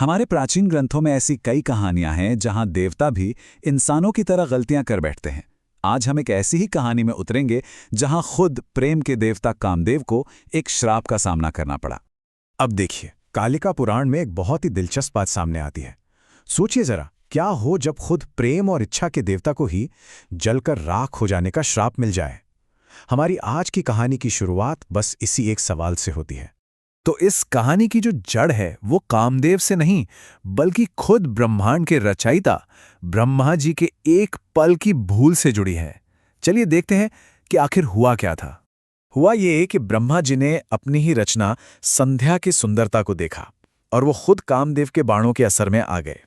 हमारे प्राचीन ग्रंथों में ऐसी कई कहानियां हैं जहां देवता भी इंसानों की तरह गलतियां कर बैठते हैं। आज हम एक ऐसी ही कहानी में उतरेंगे जहां खुद प्रेम के देवता कामदेव को एक श्राप का सामना करना पड़ा। अब देखिए, कालिका पुराण में एक बहुत ही दिलचस्प बात सामने आती है। सोचिए जरा, क्या हो जब खुद प्रेम और इच्छा के देवता को ही जलकर राख हो जाने का श्राप मिल जाए। हमारी आज की कहानी की शुरुआत बस इसी एक सवाल से होती है। तो इस कहानी की जो जड़ है वो कामदेव से नहीं, बल्कि खुद ब्रह्मांड के रचयिता ब्रह्मा जी के एक पल की भूल से जुड़ी है। चलिए देखते हैं कि आखिर हुआ क्या था। हुआ ये कि ब्रह्मा जी ने अपनी ही रचना संध्या की सुंदरता को देखा और वो खुद कामदेव के बाणों के असर में आ गए।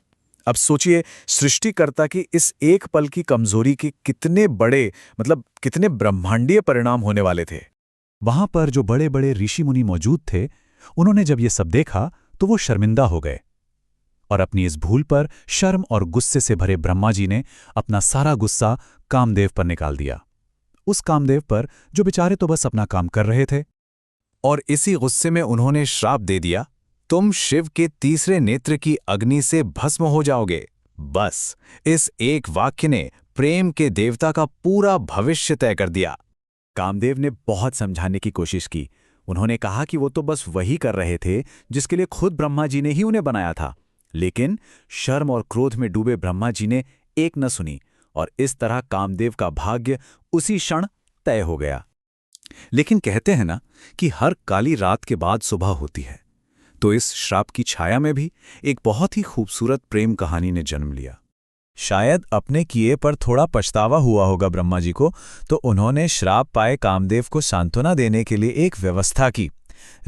अब सोचिए, सृष्टिकर्ता की इस एक पल की कमजोरी के कितने बड़े कितने ब्रह्मांडीय परिणाम होने वाले थे। वहां पर जो बड़े बड़े ऋषि मुनि मौजूद थे, उन्होंने जब ये सब देखा तो वो शर्मिंदा हो गए और अपनी इस भूल पर शर्म और गुस्से से भरे ब्रह्मा जी ने अपना सारा गुस्सा कामदेव पर निकाल दिया। उस कामदेव पर जो बेचारे तो बस अपना काम कर रहे थे। और इसी गुस्से में उन्होंने श्राप दे दिया, तुम शिव के तीसरे नेत्र की अग्नि से भस्म हो जाओगे। बस इस एक वाक्य ने प्रेम के देवता का पूरा भविष्य तय कर दिया। कामदेव ने बहुत समझाने की कोशिश की। उन्होंने कहा कि वो तो बस वही कर रहे थे जिसके लिए खुद ब्रह्मा जी ने ही उन्हें बनाया था। लेकिन शर्म और क्रोध में डूबे ब्रह्मा जी ने एक न सुनी और इस तरह कामदेव का भाग्य उसी क्षण तय हो गया। लेकिन कहते हैं ना कि हर काली रात के बाद सुबह होती है, तो इस श्राप की छाया में भी एक बहुत ही खूबसूरत प्रेम कहानी ने जन्म लिया। शायद अपने किए पर थोड़ा पछतावा हुआ होगा ब्रह्मा जी को, तो उन्होंने श्राप पाए कामदेव को सांत्वना देने के लिए एक व्यवस्था की।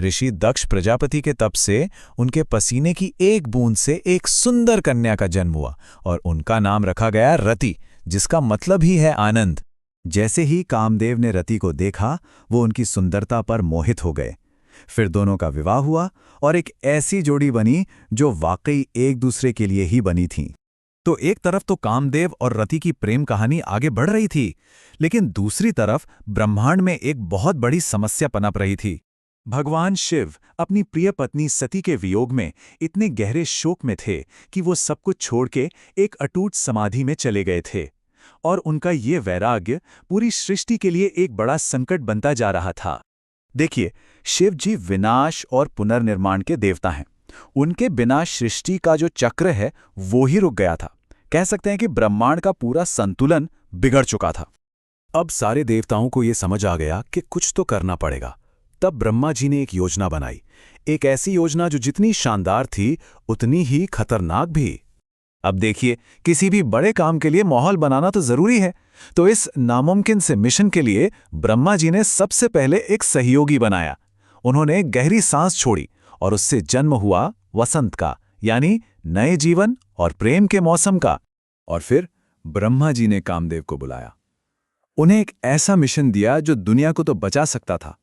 ऋषि दक्ष प्रजापति के तप से उनके पसीने की एक बूंद से एक सुंदर कन्या का जन्म हुआ और उनका नाम रखा गया रति, जिसका मतलब ही है आनंद। जैसे ही कामदेव ने रति को देखा, वो उनकी सुंदरता पर मोहित हो गए। फिर दोनों का विवाह हुआ और एक ऐसी जोड़ी बनी जो वाकई एक दूसरे के लिए ही बनी थी। तो एक तरफ तो कामदेव और रति की प्रेम कहानी आगे बढ़ रही थी, लेकिन दूसरी तरफ ब्रह्मांड में एक बहुत बड़ी समस्या पनप रही थी। भगवान शिव अपनी प्रिय पत्नी सती के वियोग में इतने गहरे शोक में थे कि वो सब कुछ छोड़ के एक अटूट समाधि में चले गए थे और उनका ये वैराग्य पूरी सृष्टि के लिए एक बड़ा संकट बनता जा रहा था। देखिए, शिव जी विनाश और पुनर्निर्माण के देवता हैं। उनके बिना सृष्टि का जो चक्र है वो ही रुक गया था। कह सकते हैं कि ब्रह्मांड का पूरा संतुलन बिगड़ चुका था। अब सारे देवताओं को ये समझ आ गया कि कुछ तो करना पड़ेगा। तब ब्रह्मा जी ने एक योजना बनाई, एक ऐसी योजना जो जितनी शानदार थी उतनी ही खतरनाक भी। अब देखिए, किसी भी बड़े काम के लिए माहौल बनाना तो जरूरी है, तो इस नामुमकिन से मिशन के लिए ब्रह्मा जी ने सबसे पहले एक सहयोगी बनाया। उन्होंने गहरी सांस छोड़ी और उससे जन्म हुआ वसंत का, यानी नए जीवन और प्रेम के मौसम का। और फिर ब्रह्मा जी ने कामदेव को बुलाया, उन्हें एक ऐसा मिशन दिया जो दुनिया को तो बचा सकता था,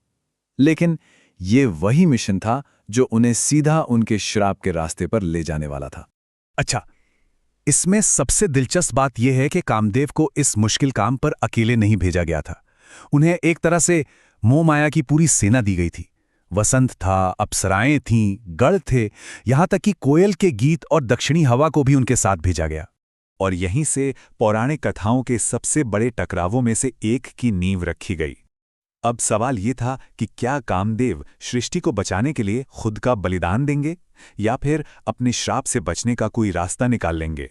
लेकिन ये वही मिशन था जो उन्हें सीधा उनके श्राप के रास्ते पर ले जाने वाला था। अच्छा, इसमें सबसे दिलचस्प बात यह है कि कामदेव को इस मुश्किल काम पर अकेले नहीं भेजा गया था। उन्हें एक तरह से मोह माया की पूरी सेना दी गई थी। वसंत था, अप्सराएं थीं, गढ़ थे, यहां तक कि कोयल के गीत और दक्षिणी हवा को भी उनके साथ भेजा गया। और यहीं से पौराणिक कथाओं के सबसे बड़े टकरावों में से एक की नींव रखी गई। अब सवाल ये था कि क्या कामदेव सृष्टि को बचाने के लिए खुद का बलिदान देंगे या फिर अपने श्राप से बचने का कोई रास्ता निकाल लेंगे।